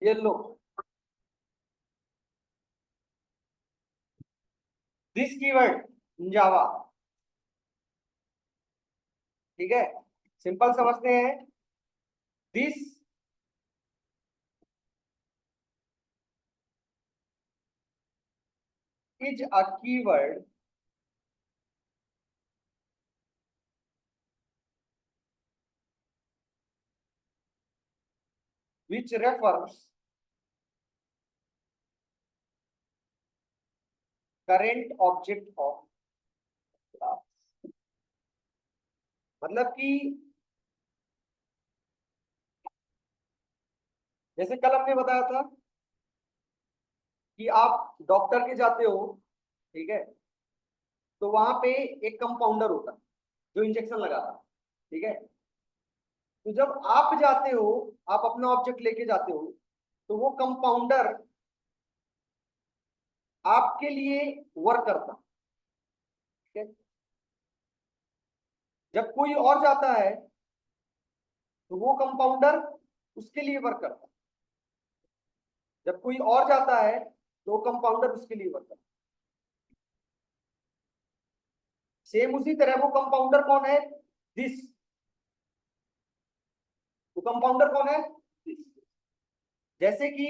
ये लो, this keyword इन जावा। ठीक है, सिंपल समझते हैं। This is a keyword which refers current object of class। मतलब कि जैसे कल हमने बताया था कि आप डॉक्टर के जाते हो, ठीक है, तो वहां पे एक कंपाउंडर होता है जो इंजेक्शन लगाता है। ठीक है, तो जब आप जाते हो, आप अपना ऑब्जेक्ट लेके जाते हो, तो वो कंपाउंडर आपके लिए वर्क करता है। ठीक है, जब कोई और जाता है तो वो कंपाउंडर उसके लिए वर्क करता है। जब कोई और जाता है तो कंपाउंडर उसके लिए वर्क करता है। सेम उसी तरह वो कंपाउंडर कौन है? दिस। वो कंपाउंडर कौन है? दिस। जैसे कि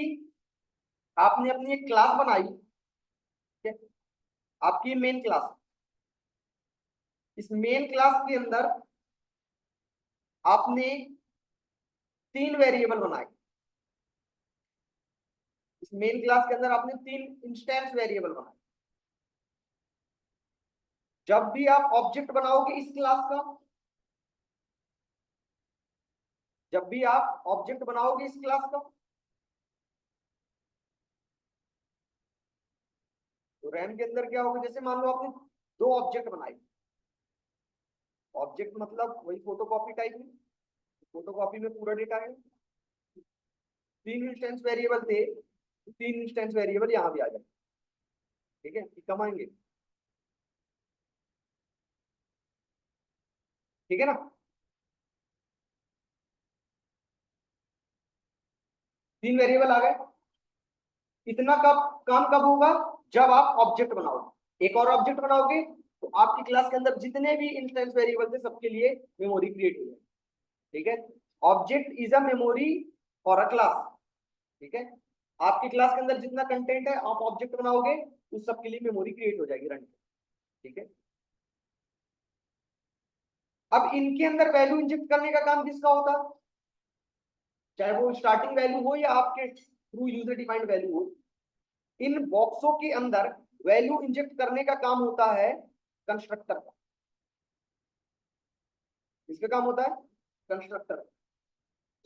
आपने अपनी एक क्लास बनाई, ठीक है, आपकी मेन क्लास। इस मेन क्लास के अंदर आपने 3 वेरिएबल बनाए। इस मेन क्लास के अंदर आपने 3 इंस्टेंस वेरिएबल बनाए। जब भी आप ऑब्जेक्ट बनाओगे इस क्लास का, जब भी आप ऑब्जेक्ट बनाओगे इस क्लास का, तो रैम के अंदर क्या होगा? जैसे मान लो आपने 2 ऑब्जेक्ट बनाए। ऑब्जेक्ट मतलब वही फोटोकॉपी टाइप में, फोटोकॉपी में पूरा डेटा है। 3 इंस्टेंस वेरिएबल थे, 3 इंस्टेंस वेरिएबल यहां भी आ जाए। ठीक है, कम आएंगे। ठीक है ना? 3 वेरिएबल आ गए। इतना कब काम कब होगा? जब आप ऑब्जेक्ट बनाओगे। एक और ऑब्जेक्ट बनाओगे तो आपकी क्लास के अंदर जितने भी इंस्टेंस वेरिएबल थे सबके लिए मेमोरी क्रिएट हो जाएगी। ठीक है, object is a memory for a class. ठीक है, आपकी क्लास के अंदर जितना कंटेंट है आप ऑब्जेक्ट बनाओगे उस सबके लिए मेमोरी क्रिएट हो जाएगी रन। ठीक है, अब इनके अंदर वैल्यू इंजेक्ट करने का काम किसका होता है? चाहे वो स्टार्टिंग वैल्यू हो या आपके थ्रू यूजर डिफाइंड वैल्यू हो, इन बॉक्सों के अंदर वैल्यू इंजेक्ट करने का काम होता है कंस्ट्रक्टर का। इसका काम होता है कंस्ट्रक्टर।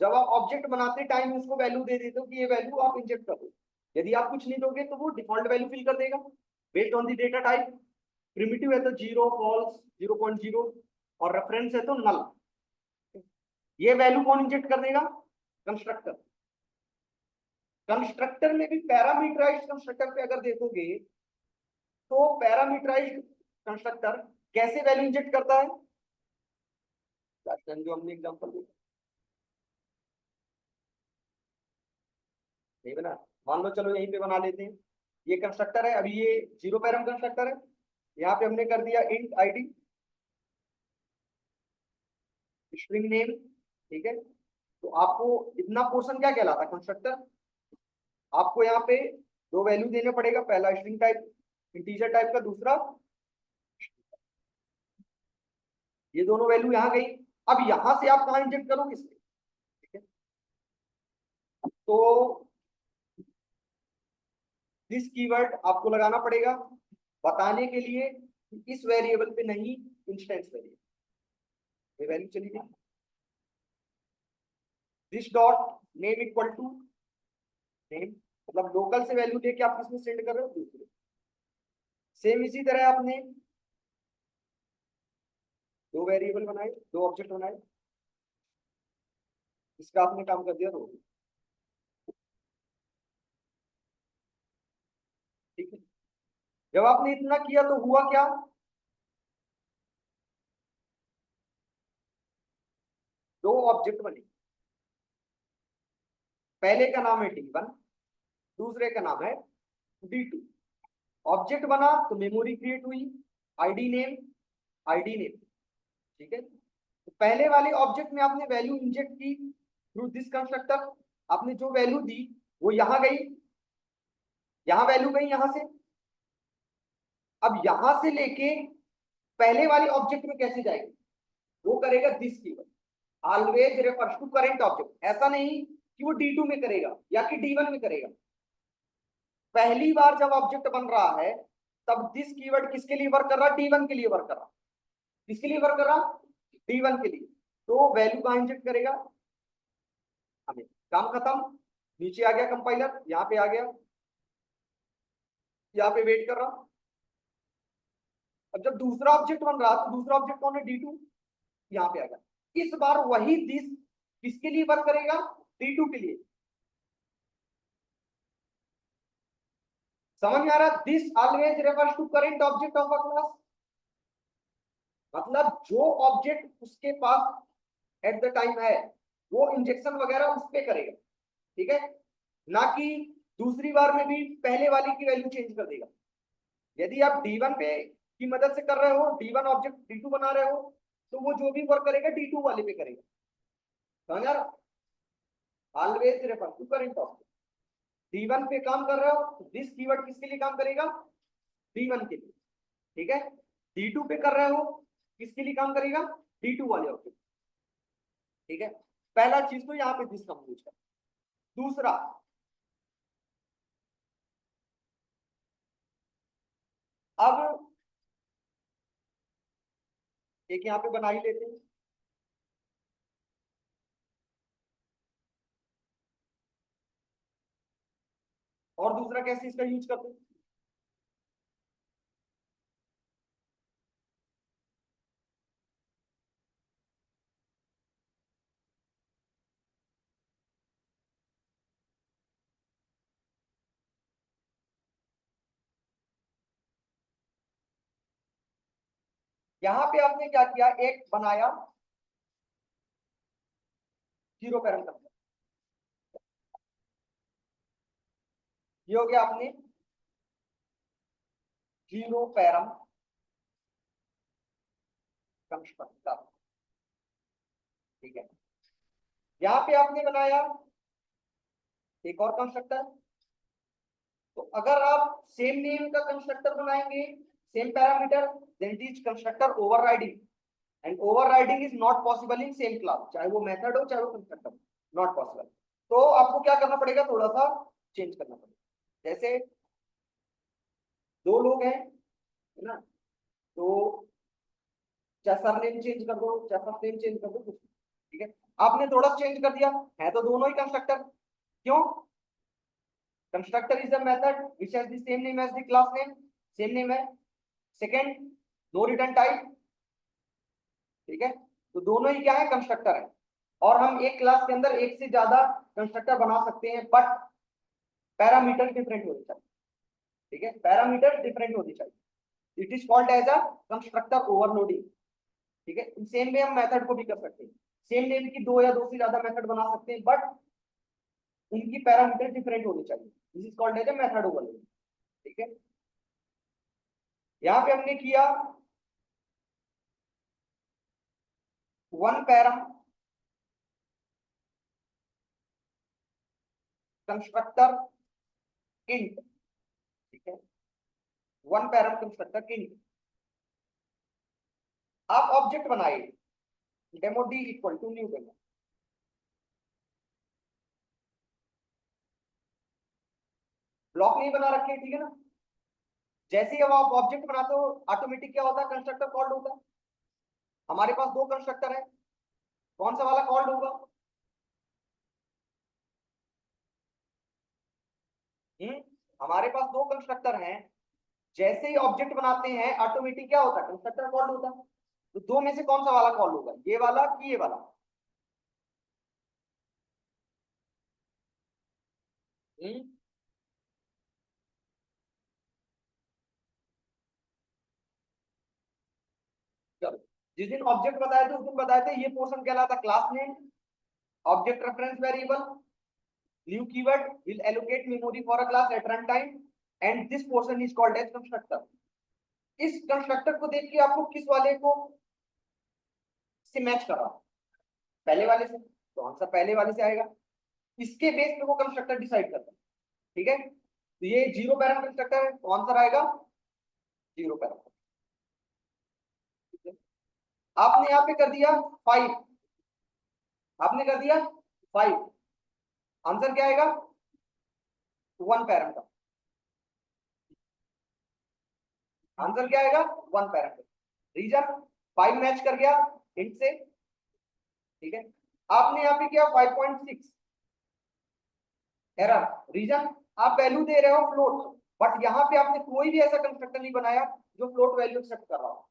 जब आप ऑब्जेक्ट बनाते टाइम उसको वैल्यू दे देते हो कि ये वैल्यू आप इंजेक्ट कर दो। यदि आप कुछ नहीं दोगे तो वो डिफॉल्ट वैल्यू फिल कर देगा based on the data type. Primitive है तो 0, फॉल्स, 0.0, और रेफरेंस है तो नल। ये वैल्यू कौन इंजेक्ट कर देगा? कंस्ट्रक्टर। कंस्ट्रक्टर में भी पैरामीटराइज्ड कंस्ट्रक्टर पे अगर देखोगे तो पैरामीटराइज्ड कंस्ट्रक्टर कैसे वैल्यू इंजेक्ट करता है? जो हमने एग्जांपल दिया नहीं बना, मान लो चलो यहीं पे बना लेते हैं। ये कंस्ट्रक्टर है, अभी ये 0 पैरम कंस्ट्रक्टर है। यहाँ पे हमने कर दिया इंट आईडी, स्ट्रिंग नेम। ठीक है, तो आपको इतना पोर्शन क्या कहलाता है? कंस्ट्रक्टर। आपको यहाँ पे 2 वैल्यू देने पड़ेगा, पहला स्ट्रिंग टाइप, इंटीजर टाइप का, दूसरा। ये दोनों वैल्यू यहाँ गई। अब यहां से आप कहाँ इंजेक्ट करोगे इसमें? ठीक है, तो दिस कीवर्ड आपको लगाना पड़ेगा बताने के लिए कि इस वेरिएबल पे नहीं, इंस्टेंस वेरिएबल ये वैल्यू चली गई। This dot name equal to name, मतलब लोकल से वैल्यू लेके आप किसमें सेंड कर रहे हो? दूसरे। सेम इसी तरह आपने 2 वेरिएबल बनाए, 2 ऑब्जेक्ट बनाए, इसका आपने काम कर दिया 2। ठीक है, जब आपने इतना किया तो हुआ क्या? 2 ऑब्जेक्ट बने। पहले का नाम है D1, दूसरे का नाम है D2। ऑब्जेक्ट बना तो मेमोरी क्रिएट हुई, आईडी नेम, ठीक है। तो पहले वाले ऑब्जेक्ट में आपने वैल्यू इंजेक्ट की थ्रू दिस कंस्ट्रक्टर, आपने जो वैल्यू दी वो यहां गई, यहां वैल्यू गई यहां से। अब यहां से लेके पहले वाले ऑब्जेक्ट में कैसे जाएगी, वो करेगा this keyword, always refers to current object. ऐसा नहीं कि वो D2 में करेगा या कि D1 में करेगा। पहली बार जब ऑब्जेक्ट बन रहा है तब दिस कीवर्ड किसके लिए वर्क कर रहा है, D1 के लिए वर्क कर रहा। किसके लिए वर्क कर रहा, D1 के लिए। तो वैल्यू कहां इंजेक्ट करेगा, हमें, काम खत्म। नीचे आ गया कंपाइलर, यहाँ पे आ गया, यहाँ पे वेट कर रहा। अब जब दूसरा ऑब्जेक्ट बन रहा तो दूसरा ऑब्जेक्ट कौन है, D2, यहाँ पे आ गया। इस बार वही दिस किसके लिए वर्क करेगा, D2 के लिए। समझ में आ रहा, this always refers to current object of a class. मतलब जो ऑब्जेक्ट उसके पास एट द टाइम है वो इंजेक्शन वगैरह उस पे करेगा, ठीक है, ना कि दूसरी बार में भी पहले वाली की वैल्यू चेंज कर देगा। यदि आप D1 पे की मदद से कर रहे हो, D1 ऑब्जेक्ट D2 बना रहे हो, तो वो जो भी वर्क करेगा D2 वाले पे करेगा। समझ आ रहा, always refer to current object. D1 पे काम कर रहे हो, दिस कीवर्ड किसके लिए काम करेगा, D1 के लिए, ठीक है। D2 पे कर रहे हो, किसके लिए काम करेगा, D2 वाले ऑब्जेक्ट, ठीक है। पहला चीज तो यहाँ पे दिस का यूज कर। दूसरा, अब एक यहाँ पे बना ही लेते हैं। और दूसरा कैसे इसका यूज करते हैं, यहाँ पे आपने क्या किया, एक बनाया जीरो पैरामीटर, ये हो गया आपने जीरो पैरम कंस्ट्रक्टर, ठीक है। यहाँ पे आपने बनाया एक और कंस्ट्रक्टर। तो अगर आप सेम नेम का कंस्ट्रक्टर बनाएंगे, same parameter, then it is constructor overriding, and overriding is not possible in same class, चाहे वो मेथड हो चाहे वो कंस्ट्रक्टर, नॉट पॉसिबल। तो आपको क्या करना पड़ेगा, थोड़ा सा चेंज करना पड़ेगा। जैसे दो लोग हैं, है ना, तो चाहे सरनेम चेंज कर दो चाहे फर्स्ट नेम चेंज कर दो, कुछ, ठीक है। आपने थोड़ा चेंज कर दिया, है तो दोनों ही कंस्ट्रक्टर। क्यों, constructor is a method which has the same name as the class name, same name है। सेकंड, नो रिटर्न टाइप, ठीक है। तो दोनों ही क्या है, कंस्ट्रक्टर है। और हम एक क्लास के अंदर एक से ज्यादा कंस्ट्रक्टर बना सकते हैं, बट पैरामीटर डिफरेंट होने चाहिए, ठीक है, पैरामीटर डिफरेंट होनी चाहिए। It is called as a constructor overloading, ठीक है। सेम वे हम मेथड को भी कर सकते हैं, सेम नेम की दो या दो से ज्यादा मेथड बना सकते हैं, बट उनकी पैरामीटर डिफरेंट होनी चाहिए। This is called as a method overloading, ठीक है। यहाँ पे हमने किया वन पैरम कंस्ट्रक्टर इंट, ठीक है, वन पैरम कंस्ट्रक्टर इंट। आप ऑब्जेक्ट बनाए demo d equal to new demo, block नहीं बना रखे, ठीक है ना। जैसे ही अब आप ऑब्जेक्ट बनाते हो, ऑटोमेटिक क्या होता है, कंस्ट्रक्टर कॉल्ड होता है। हमारे पास दो कंस्ट्रक्टर है, कौन सा वाला कॉल्ड होगा, हम्म हमारे पास दो कंस्ट्रक्टर हैं, जैसे ही ऑब्जेक्ट बनाते हैं ऑटोमेटिक क्या होता है, कंस्ट्रक्टर कॉल्ड होता है। तो दो में से कौन सा वाला कॉल होगा, ये वाला कि ये वाला, हम्म चलो, जिस दिन ऑब्जेक्ट बताए थे उस दिन बताए थे ये पोर्शन कहलाता class name, object reference variable, glue keyword will allocate memory for a class at runtime and this portion is called as constructor. इस कंस्ट्रक्टर को देख के आपको किस वाले को से मैच कर रहा पहले वाले से, तो आंसर पहले वाले से आएगा। इसके बेस पे वो कंस्ट्रक्टर डिसाइड करता है। ठीक है, तो ये जीरो पैरम कंस्ट्रक्टर है, तो आंसर आएगा जीरो पैरम। आपने यहाँ पे कर दिया 5, आपने कर दिया 5, आंसर क्या आएगा 1 पैरम का। आंसर क्या आएगा 1 पैरम का। रीजन 5 मैच कर गया इंट से। ठीक है, आपने यहाँ पे किया 5.6 एरर। रीजन आप वैल्यू दे रहे हो फ्लोट, बट यहाँ पे आपने कोई भी ऐसा कंस्ट्रक्टर नहीं बनाया जो फ्लोट वैल्यू एक्सेप्ट कर रहा हो।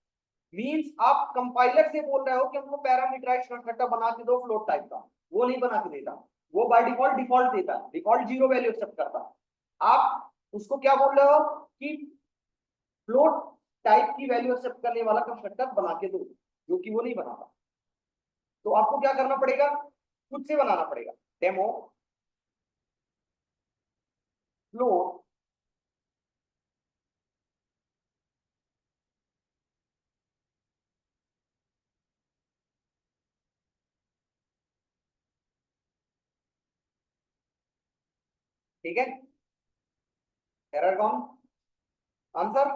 मींस आप कंपाइलर से बोल रहे हो कि हमको पैरामीटराइज्ड कंस्ट्रक्टर बना के दो फ्लोट टाइप का, वो नहीं बना के देता। वो बाय डिफॉल्ट देता है, डिफॉल्ट जीरो वैल्यू एक्सेप्ट करता है। आप उसको क्या बोल रहे हो कि फ्लोट टाइप की वैल्यू एक्सेप्ट करने वाला कंस्ट्रक्टर बना के दो, जो कि वो नहीं बनाता। तो आपको क्या करना पड़ेगा, खुद से बनाना पड़ेगा। डेमो फ्लोट ठीक है, एरर कौन आंसर।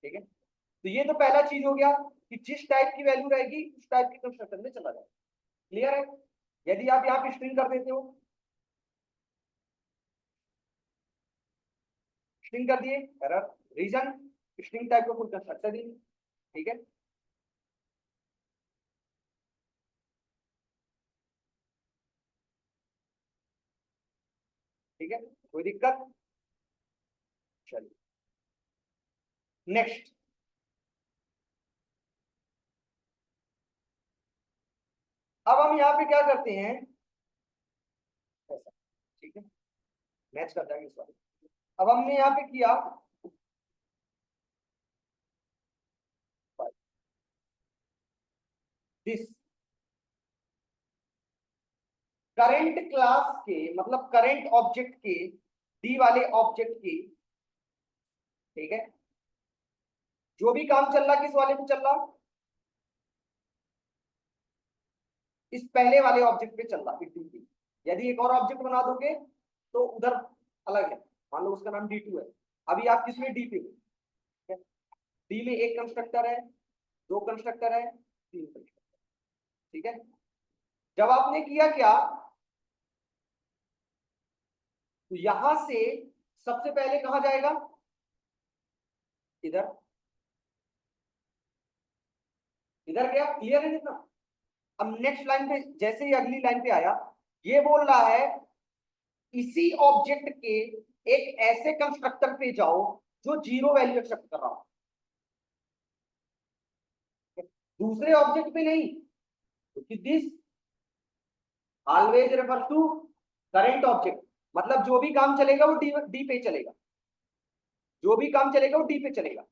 ठीक है, तो ये तो पहला चीज हो गया कि जिस टाइप की वैल्यू रहेगी उस टाइप के कंस्ट्रक्टर में चला जाए। क्लियर है। यदि आप यहाँ पे स्ट्रिंग कर देते हो, स्ट्रिंग कर दिए एरर। रीजन स्ट्रिंग टाइप का कोई कंस्ट्रक्टर ही नहीं। ठीक है, ठीक है, कोई दिक्कत। चलिए नेक्स्ट, अब हम यहाँ पे क्या करते हैं ऐसा। ठीक है, मैच कर जाएंगे इस बार। अब हमने यहाँ पे किया दिस करंट क्लास के, मतलब करंट ऑब्जेक्ट के, डी वाले ऑब्जेक्ट के। ठीक है, जो भी काम चल रहा किस वाले पे चल रहा, इस पहले वाले ऑब्जेक्ट पे चल रहा डी पे। यदि एक और ऑब्जेक्ट बना दोगे तो उधर अलग है, मान लो उसका नाम D2 है। अभी आप किसमें डी पे हो, डी में एक कंस्ट्रक्टर है, दो कंस्ट्रक्टर है, तीन कंस्ट्रक्टर। ठीक है, जब आपने किया क्या, तो यहां से सबसे पहले कहां जाएगा, इधर, इधर गया। क्लियर है जितना। अब नेक्स्ट लाइन पे जैसे ही अगली लाइन पे आया, ये बोल रहा है इसी ऑब्जेक्ट के एक ऐसे कंस्ट्रक्टर पे जाओ जो जीरो वैल्यू एक्सेप्ट कर रहा हो, दूसरे ऑब्जेक्ट पे नहीं, क्योंकि this always refer to current object. मतलब जो भी काम चलेगा वो डी पे चलेगा, जो भी काम चलेगा वो डी पे चलेगा।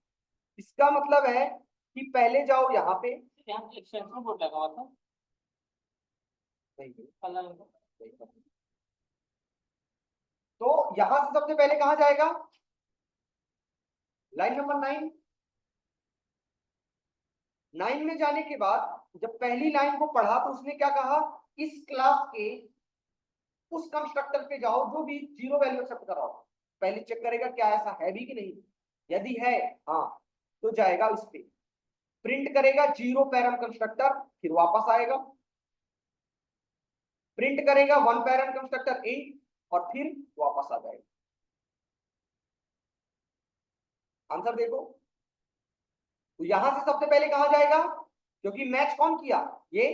इसका मतलब है कि पहले जाओ यहाँ पे, एक्सटेंशन बोर्ड लगा हुआ था तो यहां से सबसे पहले कहां जाएगा, लाइन नंबर 9। 9 में जाने के बाद जब पहली लाइन को पढ़ा तो उसने क्या कहा, इस क्लास के उस कंस्ट्रक्टर पे जाओ जो भी जीरो वैल्यू एक्सेप्ट कर रहा हो। पहले चेक करेगा क्या ऐसा है भी कि नहीं, यदि है हाँ तो जाएगा उस पे, प्रिंट करेगा जीरो पैरम कंस्ट्रक्टर, फिर वापस आएगा, प्रिंट करेगा 1 पैरम कंस्ट्रक्टर इंट, और फिर वापस आ जाएगा। आंसर देखो, तो यहां से सबसे पहले कहां जाएगा, क्योंकि मैच कौन किया, ये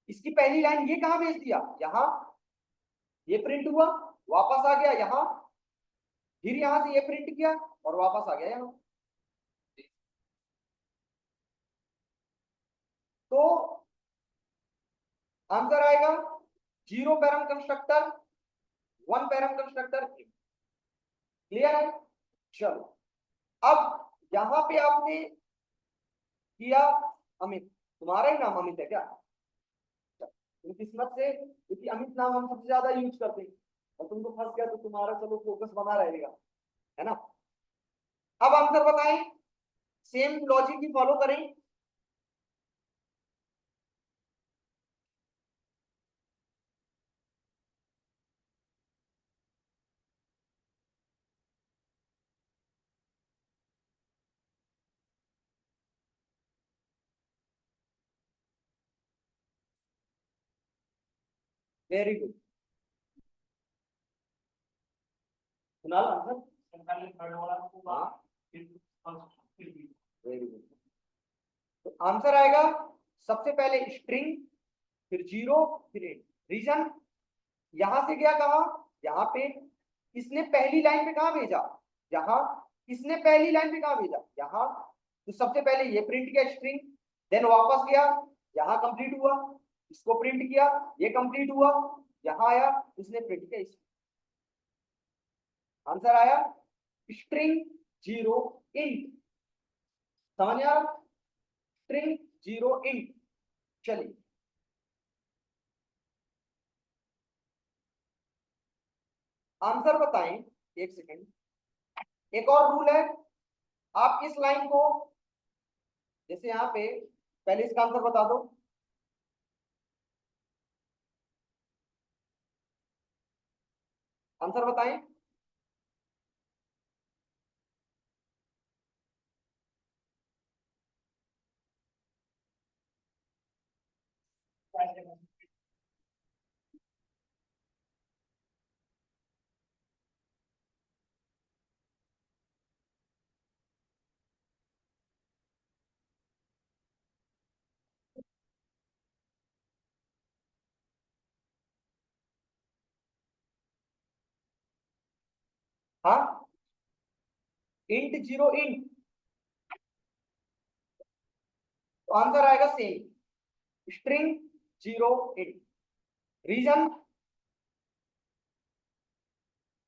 इसकी पहली लाइन ये कहां भेज दिया, यहां, ये प्रिंट हुआ, वापस आ गया यहां, फिर यहां से ये प्रिंट किया और वापस आ गया यहां। तो आंसर आएगा zero param constructor, 1 param constructor. Clear है। चलो अब यहां पे आपने किया, अमित, तुम्हारा ही नाम अमित है क्या, तो किस्मत से, क्योंकि अमित नाम हम सबसे ज्यादा यूज करते हैं, और तुमको फंस गया तो तुम्हारा चलो फोकस बना रहेगा, है ना। अब आंसर बताएं, सेम लॉजिक ही फॉलो करें। Very good, Kunal answer. पहले थर्ड वाला को हाँ, फिर फर्स्ट फिर बी। Very good. तो आंसर आएगा सबसे पहले स्ट्रिंग, फिर जीरो, फिर एट। रीजन, यहां से गया कहा, यहाँ पे। इसने पहली लाइन पे कहा भेजा, यहाँ। इसने पहली लाइन पे कहा भेजा, यहाँ। तो सबसे पहले ये प्रिंट किया स्ट्रिंग, देन वापस गया, यहाँ कंप्लीट हुआ, इसको प्रिंट किया, ये कंप्लीट हुआ, यहाँ आया, इसने प्रिंट किया, इस आंसर आया स्ट्रिंग जीरो इंट। समझ आ रहा, स्ट्रिंग जीरो इंट। चलिए, आंसर बताएं, एक सेकेंड। एक और रूल है, आप इस लाइन को, जैसे यहाँ पे, पहले इसका आंसर बता दो। आंसर बताएं। हाँ, इंट जीरो इंट, तो आंसर आएगा same, string zero int. Reason,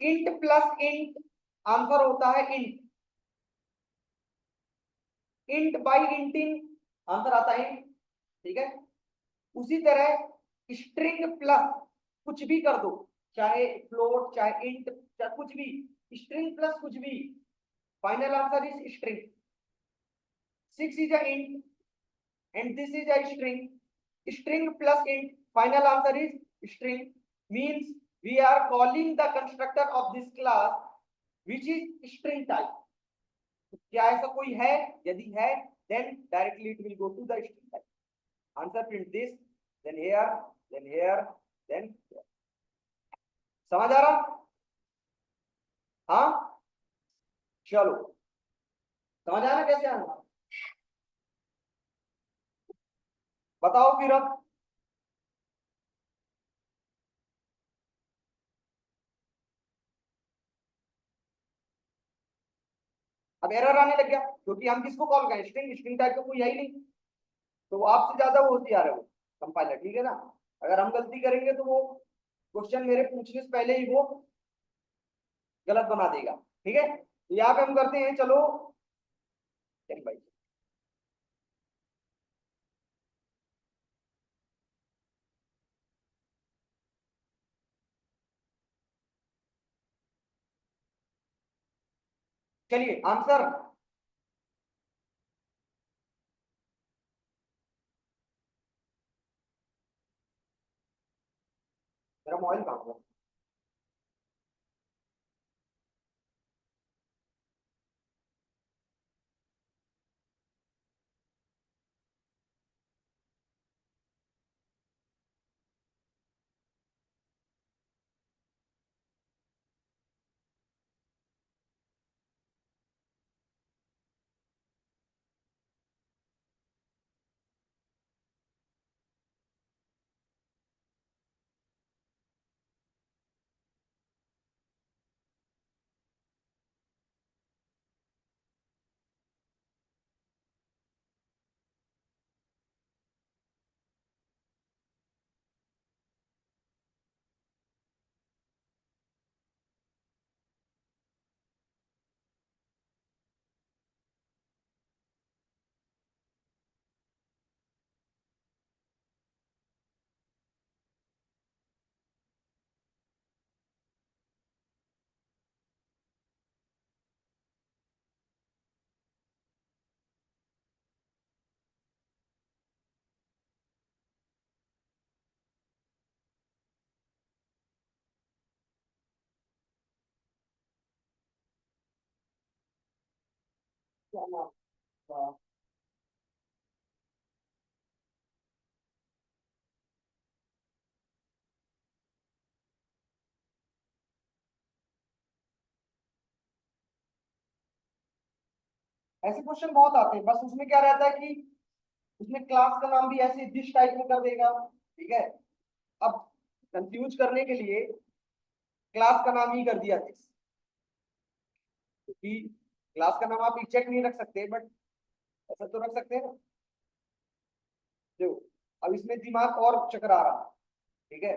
int plus int answer होता है इंट, इंट बाई इंटिंग आंसर आता है इंट, ठीक है। उसी तरह स्ट्रिंग प्लस कुछ भी कर दो, चाहे फ्लोट, चाहे इंट, चाहे कुछ भी, स्ट्रिंग प्लस कुछ भी, final answer is string. 6 is a int and this is a string, string plus int, final answer is string, means we are calling the constructor of this class which is string type. तो क्या ऐसा कोई है, यदि है then directly it will go to the string type. Answer, print this, then here, then here, then here. समझ आ रहा, हाँ। चलो, समझ आना कैसे आना, बताओ फिर। अब एरर आने लग गया, क्योंकि हम किसको कॉल करें, स्ट्रिंग, स्ट्रिंग टाइप का कोई है ही नहीं। तो वो आपसे ज्यादा वो होशियार है वो कंपाइलर, ठीक है ना। अगर हम गलती करेंगे तो वो क्वेश्चन मेरे पूछने से पहले ही वो गलत बना देगा, ठीक है। तो यहाँ पे हम करते हैं, चलो, चल भाई। चलिए आंसर, मेरा मोबाइल कहाँ हुआ। क्या नाम था? ऐसे क्वेश्चन बहुत आते हैं, बस उसमें क्या रहता है कि उसमें क्लास का नाम भी ऐसे दिस टाइप में कर देगा, ठीक है। अब कंफ्यूज करने के लिए क्लास का नाम ही कर दिया दिस, क्योंकि क्लास का नाम आप एग्जैक्ट नहीं रख सकते, बट ऐसा तो रख सकते हैं ना। देखो, अब इसमें दिमाग और चक्कर आ रहा है, ठीक है।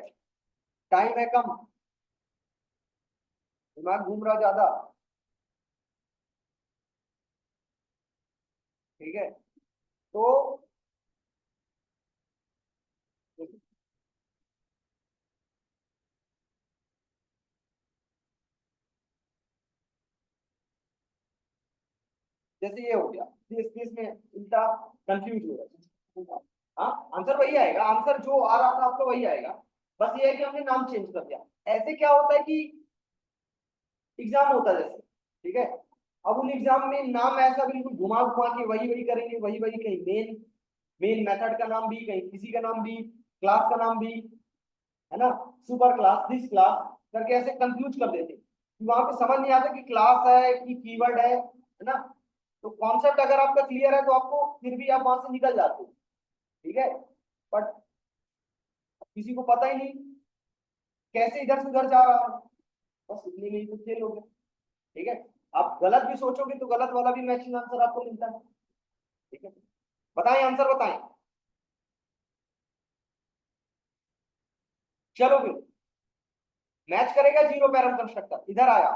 टाइम है कम, दिमाग घूम रहा ज्यादा, ठीक है। तो जैसे ये हो गया, दिस में उल्टा कंफ्यूज हो रहा है। हाँ, आंसर वही आएगा, आंसर जो आ रहा था आपको वही आएगा, बस ये है कि हमने नाम चेंज कर दिया। ऐसे क्या होता है कि एग्जाम होता है जैसे, ठीक है। अब उन एग्जाम में नाम ऐसा बिल्कुल घुमा घुमा के वही वही करेंगे, वही वही, कहीं मेन मेन मेथड का नाम भी, कहीं किसी का नाम भी, क्लास का नाम भी, है ना, सुपर क्लास, दिस क्लास करके ऐसे कंफ्यूज कर देते हैं कि वहां पे समझ नहीं आता कि क्लास है कि कीवर्ड है ना। तो कॉन्सेप्ट अगर आपका क्लियर है तो आपको फिर भी आप वहां से निकल जाते हो, ठीक है। बट किसी को पता ही नहीं कैसे इधर से उधर जा रहा है, बस इतने में ही तो फेल हो गया, ठीक है। आप गलत भी सोचोगे तो गलत वाला भी मैचिंग आंसर आपको मिलता है, ठीक है। बताएं, आंसर बताएं। चलो फिर मैच करेगा जीरो पैरम कंस्ट्रक्टर, इधर आया,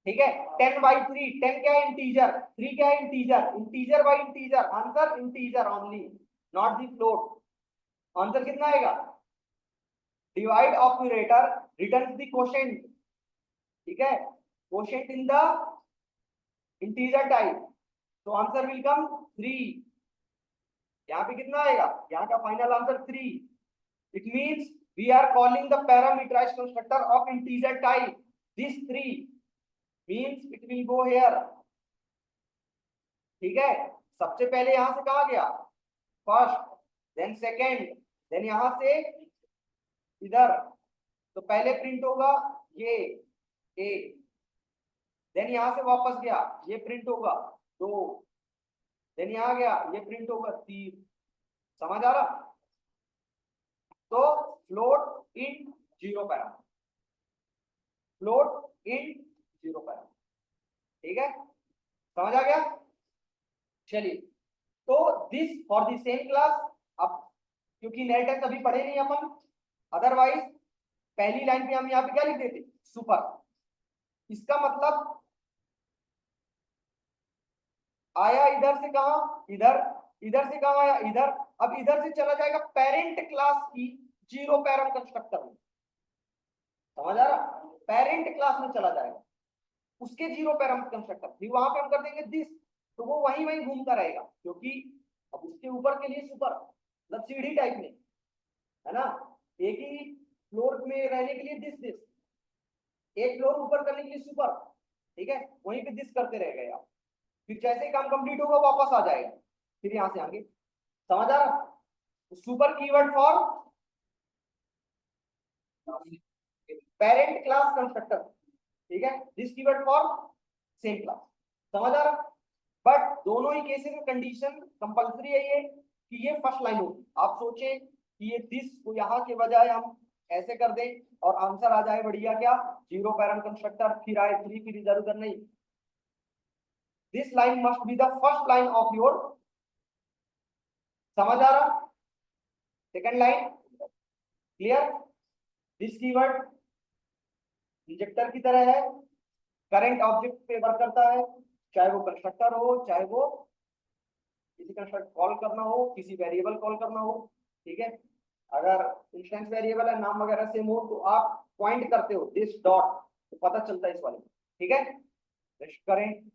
ठीक है। 10/3, 10 क्या है, इंटीजर, 3 क्या है, integer, integer by integer, answer integer only, not the float. Answer कितना आएगा? Divide operator returns the quotient, ठीक है, quotient in the integer type, तो आंसर विल कम 3। यहाँ पे कितना आएगा, यहाँ का final answer 3। It means we are calling the parameterized constructor of integer type, this 3 means it will go here, ठीक है। सबसे पहले यहां से कहा गया, फर्स्ट, देन सेकेंड, देन यहां से इधर, तो पहले प्रिंट होगा ये ए, देन यहां से वापस गया, ये प्रिंट होगा 2, देन यहां गया, ये प्रिंट होगा 3। समझ आ रहा? तो float in zero parameter, float in zero parameter, ठीक है, समझ आ गया। चलिए, तो this for the same class, अब क्योंकि नेट है अभी पढ़े नहीं अपन, अदरवाइज पहली लाइन पे हम यहाँ पे क्या लिख देते, सुपर। इसका मतलब आया इधर से कहा, इधर, इधर से कहा आया, इधर। अब इधर से चला जाएगा पेरेंट क्लास की जीरो पैरम कंस्ट्रक्टर में, समझ आ रहा, पेरेंट क्लास में चला जाएगा उसके जीरो पैरम कंस्ट्रक्टर, फिर वहां पे हम कर देंगे दिस, तो वो वहीं वहीं घूमता रहेगा, क्योंकि अब उसके ऊपर के लिए सुपर मतलब सीढ़ी टाइप में, है ना, एक ही फ्लोर में रहने के लिए दिस दिस, एक फ्लोर ऊपर करने के लिए सुपर, ठीक है, वहीं पे दिस करते रह गए आप, फिर जैसे ही काम कंप्लीट होगा वापस आ जाएगा, फिर यहां से आगे, समझ आ रहा। Super keyword for parent class constructor, ठीक है, this keyword for same class, समझ आ रहा। बट दोनों ही केसेस में कंडीशन कंपलसरी है ये कि ये फर्स्ट लाइन होगी। आप सोचें कि ये दिस को यहाँ के बजाय हम ऐसे कर दें और आंसर आ जाए बढ़िया, क्या, जीरो पैरम कंस्ट्रक्टर, फिर आए 3, फिर इधर उधर नहीं, this line must be the first line of your, समझ आ रहा। Second line clear, this keyword injector की तरह है, करंट ऑब्जेक्ट पे वर्क करता है, चाहे वो कंस्ट्रक्टर हो, चाहे वो किसी कंस्ट्रक्ट कॉल करना हो, किसी वेरिएबल कॉल करना हो, ठीक है। अगर इंस्टेंस वेरिएबल है, नाम वगैरह सेम हो, तो आप पॉइंट करते हो दिस डॉट, तो पता चलता है इस वाले में, ठीक है। रेस्ट करें।